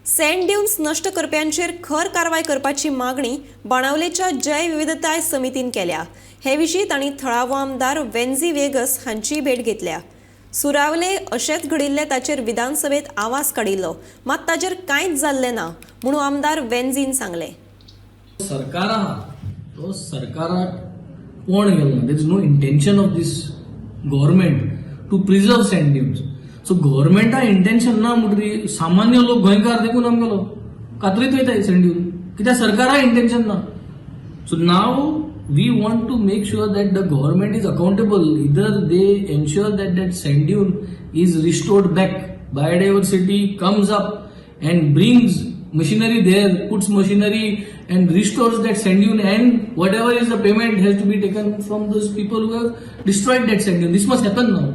Sand dunes नष्ट करप्यांचेर खर कारवाय करपाची मागणी बाणावलेच्या जय विविधताय समितीन केल्या। हे विशीं तांणी थळावो आमदार वेन्झी वेगस हांची भेट घेतल्या। सुरावले अशेंच घडिल्ले ताचेर विधानसभेत आवाज काडिल्लो, मात ताचेर कांयच जाल्लें ना म्हणून आमदार वेन्झीन सांगलें। सरकाराक कोण गेलो ना, there is no intention of this government to preserve sand dunes. So गव्हर्मेंटा इंटेंशन ना म्हणटरी सामान्य लोक गोंयकार देखून आमगेलो कातरीत वयताय सँड ड्यून, कित्याक सरकाराक इंटेंशन ना। So now we want to make sure that the government is accountable. Either they ensure that that sand dune is restored back, biodiversity comes up and brings machinery there, puts machinery and restores that sand dune, and whatever is the payment has to be taken from those people who have destroyed that sand dune. This must happen now.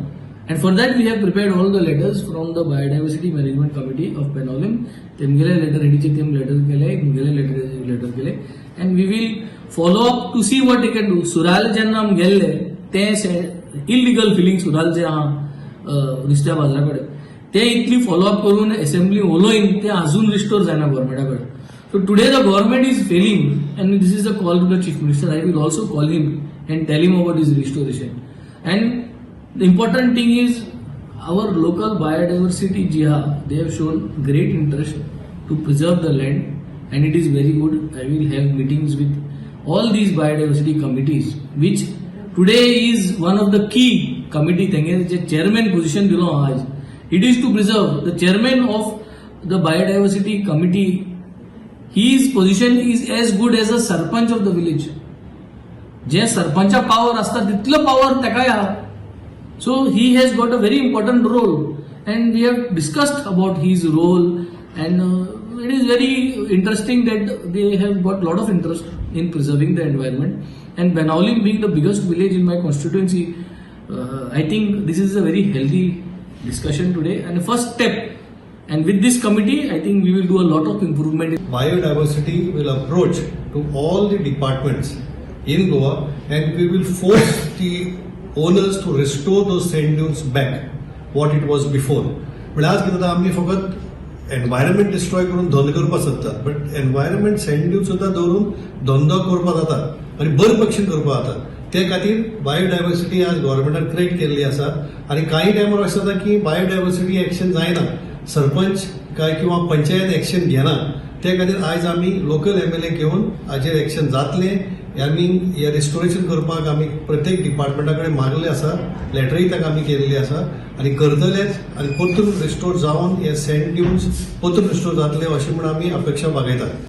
And for that we have prepared all the letters from the Biodiversity Management Committee of Benaulim. Temgele letter ready che tem letter kele, mugele letter kele, and we will follow up to see what they can do. Sural jenna am gelle te illegal filling sural je ha नुस्त्या बाजाराकडे ते इतली follow up करून assembly उलोवन ते अजून restore जायना गव्हर्मेंटाकडे. So today the government is failing and this is the call to the chief minister. I will also call him and tell him about his restoration. And the important thing is our local biodiversity jiha, they have shown great interest to preserve the land and it is very good. I will have meetings with all these biodiversity committees, which today is one of the key committee things. Chairman position below आज, it is to preserve. The chairman of the biodiversity committee, his position is as good as a sarpanch of the village. जे सरपंचा power असता तितलं power तेकाय हा. So he has got a very important role and we have discussed about his role, and it is very interesting that they have got a lot of interest in preserving the environment. And Benaulim being the biggest village in my constituency, I think this is a very healthy discussion today and a first step. And with this committee, I think we will do a lot of improvement. Biodiversity will approach to all the departments in Goa and we will force the owners to restore those sand dunes back what it was before. But आज कितें जाता, आमी फकत environment destroy करून धंदो करपाक सोदतात, but environment sand dune सुद्दां दवरून धंदो करपाक जाता आनी बरे पक्षीन करपाक जाता. ते खातीर बायोडायवर्सिटी आज गव्हर्मेंटान क्रिएट केल्ली आसा आनी काही टायमार अशें जाता की बायोडायवर्सिटी एक्शन जायना, सरपंच काय किंवा पंचायत एक्शन घेना. ते खातीर आयज आमी लोकल MLA घेवन हाजेर एक्शन जातलें. आमी हे रिस्टोरेशन करपाक आमी प्रत्येक डिपार्टमेंटा कडेन मागले आसा, लेटरूय ताका आमी केल्ली आसा आनी करतलेच आनी परतून रिस्टोर जावन हे सँड ड्यून्स परतून रिस्टोर जातले अशें म्हूण आमी अपेक्षा बाळगतात.